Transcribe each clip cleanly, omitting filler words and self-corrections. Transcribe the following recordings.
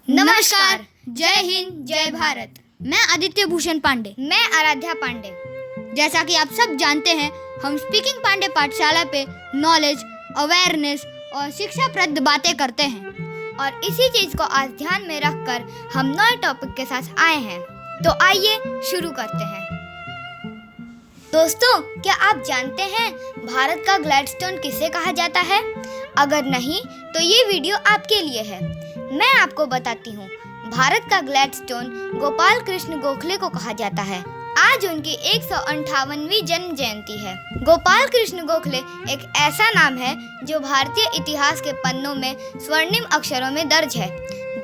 नमस्कार, जय हिंद, जय भारत। मैं आदित्य भूषण पांडे। मैं आराध्या पांडे। जैसा कि आप सब जानते हैं, हम स्पीकिंग पांडे पाठशाला पे नॉलेज, अवेयरनेस और शिक्षाप्रद बातें करते हैं और इसी चीज को आज ध्यान में रखकर हम नए टॉपिक के साथ आए हैं। तो आइए शुरू करते हैं। दोस्तों, क्या आप जानते हैं भारत का ग्लैडस्टोन किसे कहा जाता है? अगर नहीं तो ये वीडियो आपके लिए है। मैं आपको बताती हूँ। भारत का ग्लैडस्टोन गोपाल कृष्ण गोखले को कहा जाता है। आज उनकी 158वीं जन्म जयंती है। गोपाल कृष्ण गोखले एक ऐसा नाम है जो भारतीय इतिहास के पन्नों में स्वर्णिम अक्षरों में दर्ज है।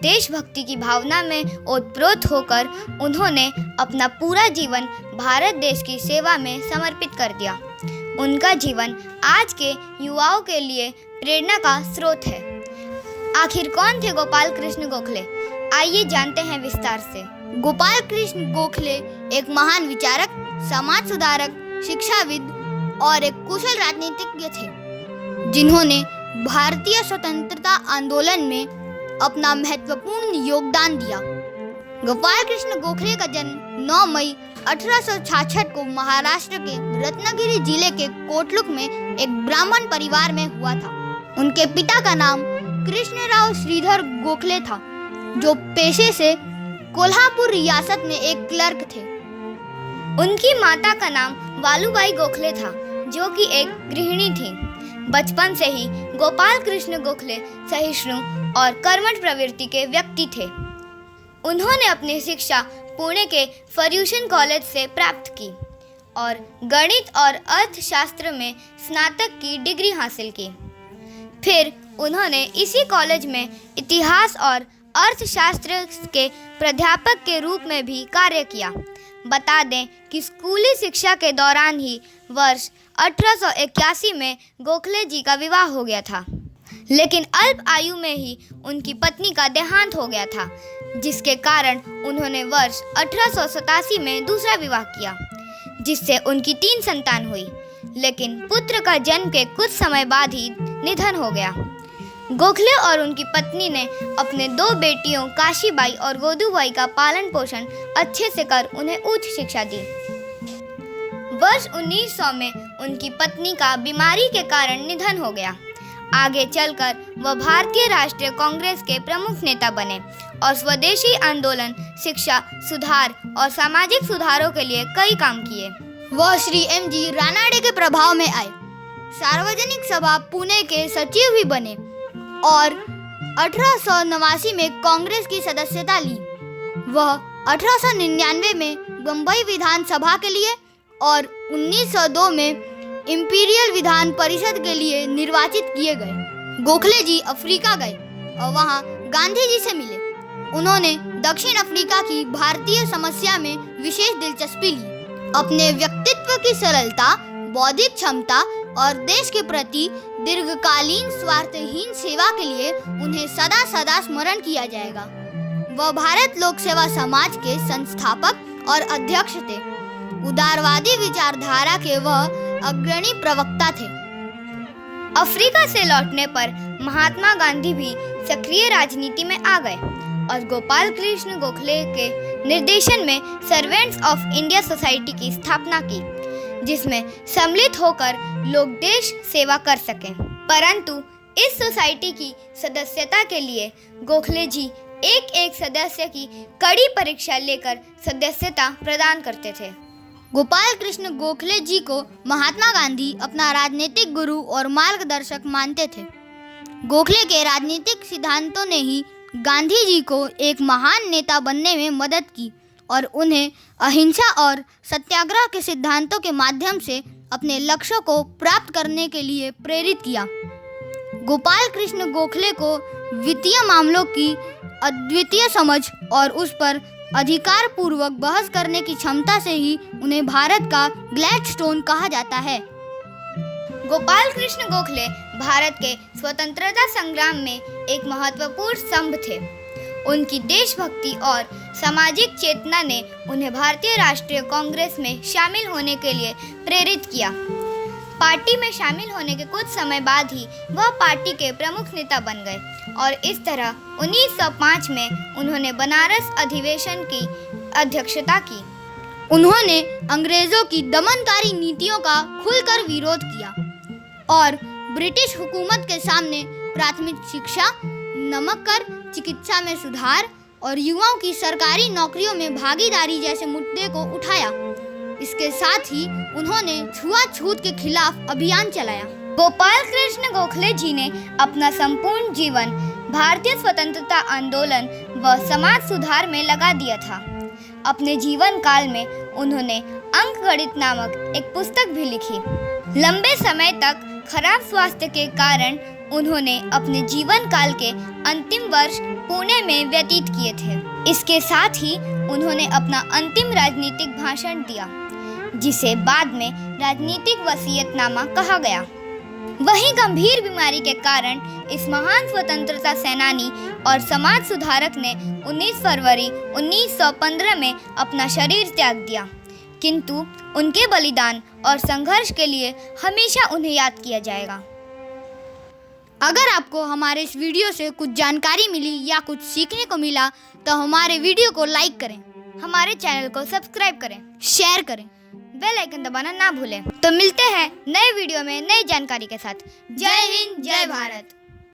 देशभक्ति की भावना में ओतप्रोत होकर उन्होंने अपना पूरा जीवन भारत देश की सेवा में समर्पित कर दिया। उनका जीवन आज के युवाओं के लिए प्रेरणा का स्रोत है। आखिर कौन थे गोपाल कृष्ण गोखले? आइए जानते हैं विस्तार से। गोपाल कृष्ण गोखले एक महान विचारक, समाज सुधारक, शिक्षाविद और एक कुशल राजनीतिज्ञ थे, जिन्होंने भारतीय स्वतंत्रता आंदोलन में अपना महत्वपूर्ण योगदान दिया। गोपाल कृष्ण गोखले का जन्म 9 मई 1866 को महाराष्ट्र के रत्नागिरी जिले के कोटलुक में एक ब्राह्मण परिवार में हुआ था। उनके पिता का नाम कृष्णराव श्रीधर गोखले था, जो पेशे से कोल्हापुर रियासत में एक क्लर्क थे। उनकी माता का नाम वालुबाई गोखले था, जो कि एक गृहिणी थी। बचपन से ही गोपाल कृष्ण गोखले सहिष्णु और कर्मठ प्रवृत्ति के व्यक्ति थे। उन्होंने अपनी शिक्षा पुणे के फर्ग्यूसन कॉलेज से प्राप्त की और गणित और अर्थशास्त्र में स्नातक की डिग्री हासिल की। फिर उन्होंने इसी कॉलेज में इतिहास और अर्थशास्त्र के प्राध्यापक के रूप में भी कार्य किया। बता दें कि स्कूली शिक्षा के दौरान ही वर्ष 1881 में गोखले जी का विवाह हो गया था, लेकिन अल्प आयु में ही उनकी पत्नी का देहांत हो गया था, जिसके कारण उन्होंने वर्ष 1887 में दूसरा विवाह किया, जिससे उनकी 3 संतान हुई। लेकिन पुत्र का जन्म के कुछ समय बाद ही निधन हो गया। गोखले और उनकी पत्नी ने अपने 2 बेटियों काशीबाई और गोदूबाई का पालन पोषण अच्छे से कर उन्हें उच्च शिक्षा दी। वर्ष 1900 में उनकी पत्नी का बीमारी के कारण निधन हो गया। आगे चलकर वह भारतीय राष्ट्रीय कांग्रेस के प्रमुख नेता बने और स्वदेशी आंदोलन, शिक्षा सुधार और सामाजिक सुधारों के लिए कई काम किए। वह श्री M.G. रानाडे के प्रभाव में आए, सार्वजनिक सभा पुणे के सचिव भी बने और 1889 में कांग्रेस की सदस्यता ली। वह 1899 में बम्बई विधान सभा के लिए और 1902 में इंपीरियल विधान परिषद के लिए निर्वाचित किए गए। गोखले जी अफ्रीका गए और वहां गांधी जी से मिले। उन्होंने दक्षिण अफ्रीका की भारतीय समस्या में विशेष दिलचस्पी ली। अपने व्यक्तित्व की सरलता, बौद्धिक क्षमता और देश के प्रति दीर्घकालीन स्वार्थहीन सेवा के लिए उन्हें सदा सदा स्मरण किया जाएगा। वह भारत लोक सेवा समाज के संस्थापक और अध्यक्ष थे। उदारवादी विचारधारा के वह अग्रणी प्रवक्ता थे। अफ्रीका से लौटने पर महात्मा गांधी भी सक्रिय राजनीति में आ गए और गोपाल कृष्ण गोखले के निर्देशन में सर्वेंट्स ऑफ इंडिया सोसाइटी की स्थापना की, जिसमें सम्मिलित होकर लोग देश सेवा कर सकें। परंतु इस सोसाइटी की सदस्यता के लिए गोखले जी एक सदस्य की कड़ी परीक्षा लेकर सदस्यता प्रदान करते थे। गोपाल कृष्ण गोखले जी को महात्मा गांधी अपना राजनीतिक गुरु और मार्गदर्शक मानते थे। गोखले के राजनीतिक सिद्धांतों ने ही गांधी जी को एक महान नेता बनने में मदद की और उन्हें अहिंसा और सत्याग्रह के सिद्धांतों के माध्यम से अपने लक्ष्यों को प्राप्त करने के लिए प्रेरित किया। गोपाल कृष्ण गोखले को वित्तीय मामलों की अद्वितीय समझ और उस पर अधिकार पूर्वक बहस करने की क्षमता से ही उन्हें भारत का ग्लैडस्टोन कहा जाता है। गोपाल कृष्ण गोखले भारत के स्वतंत्रता संग्राम में एक महत्वपूर्ण स्तंभ थे। उनकी देशभक्ति और सामाजिक चेतना ने उन्हें भारतीय राष्ट्रीय कांग्रेस में शामिल होने के लिए प्रेरित किया। पार्टी में शामिल होने के कुछ समय बाद ही वह पार्टी के प्रमुख नेता बन गए और इस तरह 1905 में उन्होंने बनारस अधिवेशन की अध्यक्षता की। उन्होंने अंग्रेजों की दमनकारी नीतियों का खुलकर विरोध किया और ब्रिटिश हुकूमत के सामने प्राथमिक शिक्षा, नमक कर, चिकित्सा में सुधार और युवाओं की सरकारी नौकरियों में भागीदारी जैसे मुद्दे को उठाया। इसके साथ ही उन्होंने छुआछूत के खिलाफ अभियान चलाया। गोपाल कृष्ण गोखले जी ने अपना संपूर्ण जीवन भारतीय स्वतंत्रता आंदोलन व समाज सुधार में लगा दिया था। अपने जीवन काल में उन्होंने अंकगणित नामक एक पुस्तक भी लिखी। लंबे समय तक खराब स्वास्थ्य के कारण उन्होंने अपने जीवन काल के अंतिम वर्ष पुणे में व्यतीत किए थे। इसके साथ ही उन्होंने अपना अंतिम राजनीतिक भाषण दिया, जिसे बाद में राजनीतिक वसीयतनामा कहा गया। वहीं गंभीर बीमारी के कारण इस महान स्वतंत्रता सेनानी और समाज सुधारक ने 19 फरवरी 1915 में अपना शरीर त्याग दिया, किंतु उनके बलिदान और संघर्ष के लिए हमेशा उन्हें याद किया जाएगा। अगर आपको हमारे इस वीडियो से कुछ जानकारी मिली या कुछ सीखने को मिला तो हमारे वीडियो को लाइक करें, हमारे चैनल को सब्सक्राइब करें, शेयर करें, बेल आइकन दबाना ना भूलें। तो मिलते हैं नए वीडियो में नई जानकारी के साथ। जय हिंद, जय भारत।